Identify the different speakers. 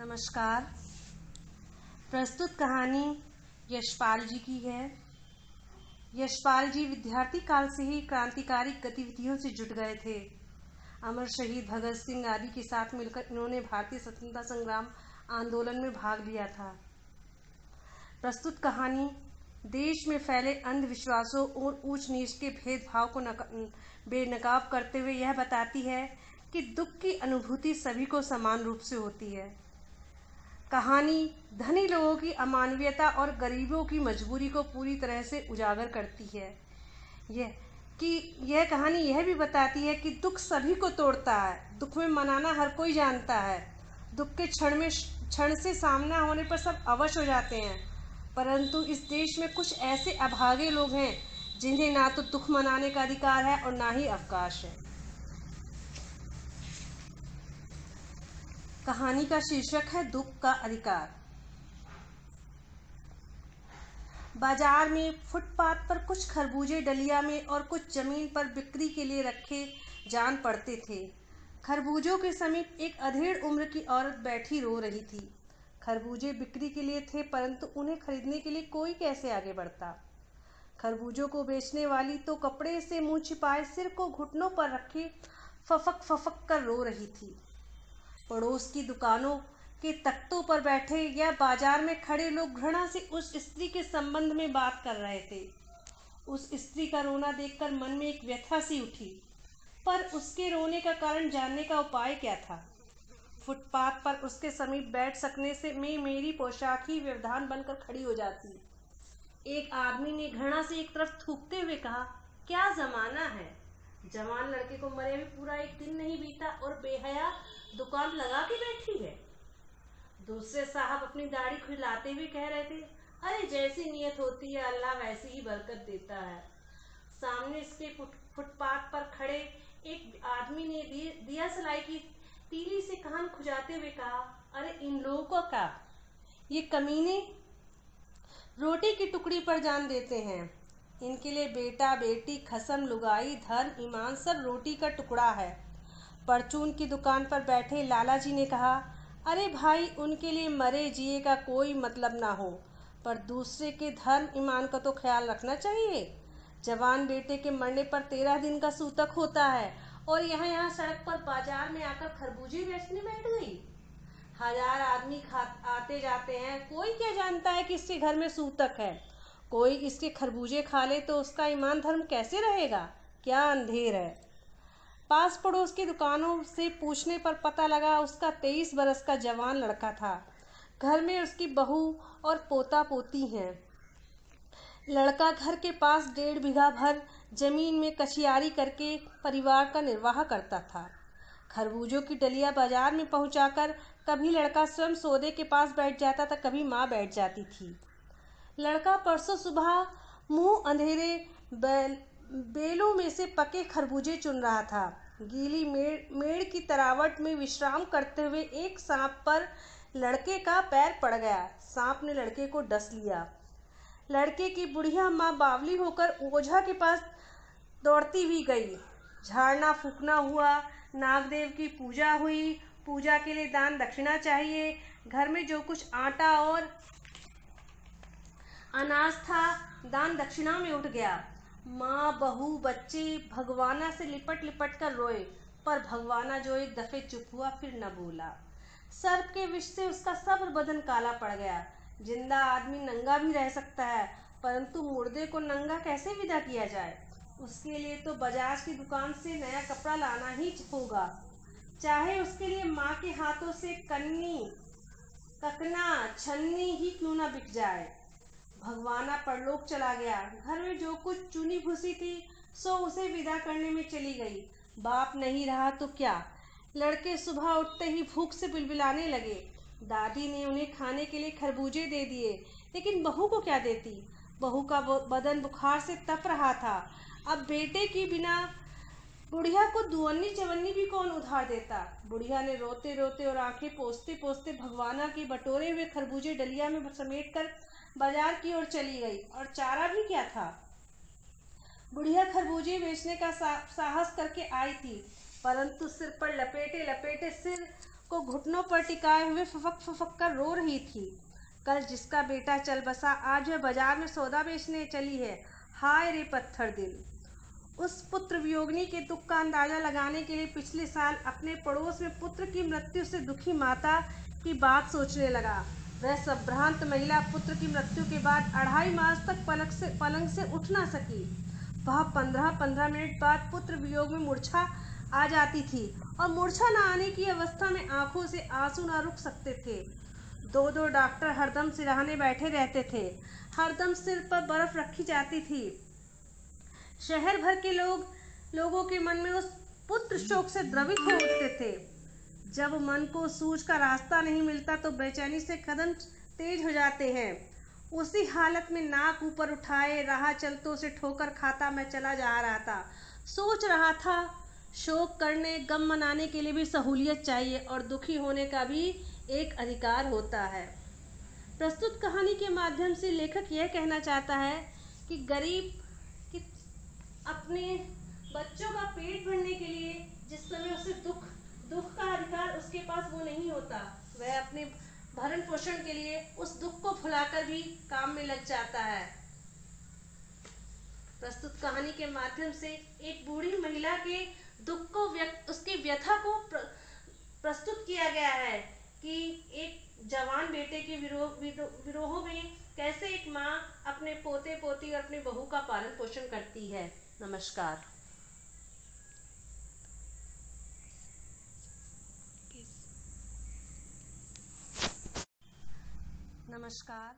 Speaker 1: नमस्कार। प्रस्तुत कहानी यशपाल जी की है। यशपाल जी विद्यार्थी काल से ही क्रांतिकारी गतिविधियों से जुट गए थे। अमर शहीद भगत सिंह आदि के साथ मिलकर इन्होंने भारतीय स्वतंत्रता संग्राम आंदोलन में भाग लिया था। प्रस्तुत कहानी देश में फैले अंधविश्वासों और ऊंच नीच के भेदभाव को बेनकाब करते हुए यह बताती है कि दुख की अनुभूति सभी को समान रूप से होती है। कहानी धनी लोगों की अमानवीयता और गरीबों की मजबूरी को पूरी तरह से उजागर करती है। यह कहानी यह भी बताती है कि दुख सभी को तोड़ता है। दुख में मनाना हर कोई जानता है। दुख के क्षण से सामना होने पर सब अवश हो जाते हैं, परंतु इस देश में कुछ ऐसे अभागे लोग हैं जिन्हें ना तो दुख मनाने का अधिकार है और ना ही अवकाश है। कहानी का शीर्षक है दुख का अधिकार। बाजार में फुटपाथ पर कुछ खरबूजे डलिया में और कुछ जमीन पर बिक्री के लिए रखे जान पड़ते थे। खरबूजों के समीप एक अधेड़ उम्र की औरत बैठी रो रही थी। खरबूजे बिक्री के लिए थे, परंतु उन्हें खरीदने के लिए कोई कैसे आगे बढ़ता। खरबूजों को बेचने वाली तो कपड़े से मुंह छिपाए सिर को घुटनों पर रखे फफक फफक कर रो रही थी। पड़ोस की दुकानों के तख्तों पर बैठे या बाजार में खड़े लोग घृणा से उस स्त्री के संबंध में बात कर रहे थे। उस स्त्री का रोना देखकर मन में एक व्यथा सी उठी, पर उसके रोने का कारण जानने का उपाय क्या था। फुटपाथ पर उसके समीप बैठ सकने से मेरी पोशाक ही व्यवधान बनकर खड़ी हो जाती। एक आदमी ने घृणा से एक तरफ थूकते हुए कहा, क्या जमाना है। जवान लड़के को मरे हुए पूरा एक दिन नहीं बीता और बेहया दुकान लगा के बैठी है। दूसरे साहब अपनी दाढ़ी खुजलाते हुए कह रहे थे, अरे जैसी नियत होती है अल्लाह वैसी ही बरकत देता है। सामने इसके फुटपाथ पर खड़े एक आदमी ने दिया सलाई की तीली से कान खुजाते हुए कहा, अरे इन लोगों को क्या, ये कमीने रोटी की टुकड़ी पर जान देते हैं। इनके लिए बेटा बेटी खसम लुगाई धर्म ईमान सब रोटी का टुकड़ा है। परचून की दुकान पर बैठे लाला जी ने कहा, अरे भाई उनके लिए मरे जिए का कोई मतलब ना हो, पर दूसरे के धर्म ईमान का तो ख्याल रखना चाहिए। जवान बेटे के मरने पर 13 दिन का सूतक होता है और यहाँ सड़क पर बाजार में आकर खरबूजे बेचने बैठ गई। 1000 आदमी आते जाते हैं, कोई क्या जानता है कि इसके घर में सूतक है। कोई इसके खरबूजे खा ले तो उसका ईमान धर्म कैसे रहेगा, क्या अंधेर है। पास पड़ोस की दुकानों से पूछने पर पता लगा उसका 23 बरस का जवान लड़का था। घर में उसकी बहू और पोता पोती हैं। लड़का घर के पास 1.5 बीघा भर जमीन में कचियारी करके परिवार का निर्वाह करता था। खरबूजों की डलिया बाजार में पहुंचाकर कभी लड़का स्वयं सौदे के पास बैठ जाता था, कभी माँ बैठ जाती थी। लड़का परसों सुबह मुंह अंधेरे बेलों में से पके खरबूजे चुन रहा था। गीली मेड़ की तरावट में विश्राम करते हुए एक सांप पर लड़के का पैर पड़ गया। सांप ने लड़के को डस लिया। लड़के की बुढ़िया माँ बावली होकर ओझा के पास दौड़ती हुई गई। झाड़ना फूकना हुआ, नागदेव की पूजा हुई। पूजा के लिए दान दक्षिणा चाहिए। घर में जो कुछ आटा और अनाज था दान दक्षिणा में उठ गया। माँ बहू बच्चे भगवाना से लिपट लिपट कर रोए, पर भगवाना जो एक दफे चुप हुआ फिर न बोला। सर्प के विष से उसका सब बदन काला पड़ गया। जिंदा आदमी नंगा भी रह सकता है, परंतु मुर्दे को नंगा कैसे विदा किया जाए। उसके लिए तो बजाज की दुकान से नया कपड़ा लाना ही होगा, चाहे उसके लिए माँ के हाथों से कन्नी ककना छन्नी ही क्यों ना बिक जाए। भगवाना परलोक चला गया। घर में जो कुछ चुनी भूसी थी सो उसे विदा करने में चली गई। बाप नहीं रहा तो क्या। लड़के सुबह उठते ही भूख से बिलबिलाने लगे। दादी ने उन्हें खाने के लिए खरबूजे दे दिए, लेकिन बहू को क्या देती। बहू का बदन बुखार से तप रहा था। अब बेटे की बिना बुढ़िया को दुअन्नी चवन्नी भी कौन उधार देता। बुढ़िया ने रोते रोते और आंखें पोंछते पोंछते भगवाना के बटोरे हुए खरबूजे डलिया में समेटकर बाजार की ओर चली गई। और चारा भी क्या था। बुढ़िया खरबूजे बेचने का साहस करके आई थी, परंतु सिर पर लपेटे लपेटे सिर को घुटनों पर टिकाए हुए फफक फफक कर रो रही थी। कल जिसका बेटा चल बसा, आज वह बाजार में सौदा बेचने चली है। हाय रे पत्थर दिल। उस पुत्र वियोगिनी के दुख का अंदाजा लगाने के लिए पिछले साल अपने पड़ोस में पुत्र की मृत्यु से दुखी माता की बात सोचने लगा। वह संभ्रांत महिला पुत्र की मृत्यु के बाद 2.5 मास तक पलंग से उठ ना सकी। वह 15-15 मिनट बाद पुत्र वियोग में मूर्छा आ जाती थी और मूर्छा न आने की अवस्था में आंखों से आंसू न रुक सकते थे। 2-2 डॉक्टर हरदम सिरहाने बैठे रहते थे। हरदम सिर पर बर्फ रखी जाती थी। शहर भर के लोगों के मन में उस पुत्र शोक से द्रवित हो उठते थे। जब मन को सूझ का रास्ता नहीं मिलता तो बेचैनी से कदम तेज हो जाते हैं। उसी हालत में नाक ऊपर उठाए राह चलतों से ठोकर खाता मैं चला जा रहा था। सोच रहा था, शोक करने गम मनाने के लिए भी सहूलियत चाहिए और दुखी होने का भी एक अधिकार होता है। प्रस्तुत कहानी के माध्यम से लेखक यह कहना चाहता है कि गरीब कि अपने बच्चों का पेट भरने के लिए जिस समय उसे दुख का अधिकार उसके पास वो नहीं होता, वह अपने भरण पोषण के लिए उस दुख को भुलाकर भी काम में लग जाता है। प्रस्तुत कहानी के माध्यम से एक बूढ़ी महिला के दुख को उसकी व्यथा को प्रस्तुत किया गया है कि एक जवान बेटे के विरोह में कैसे एक माँ अपने पोते पोती और अपनी बहू का पालन पोषण करती है। नमस्कार। नमस्कार।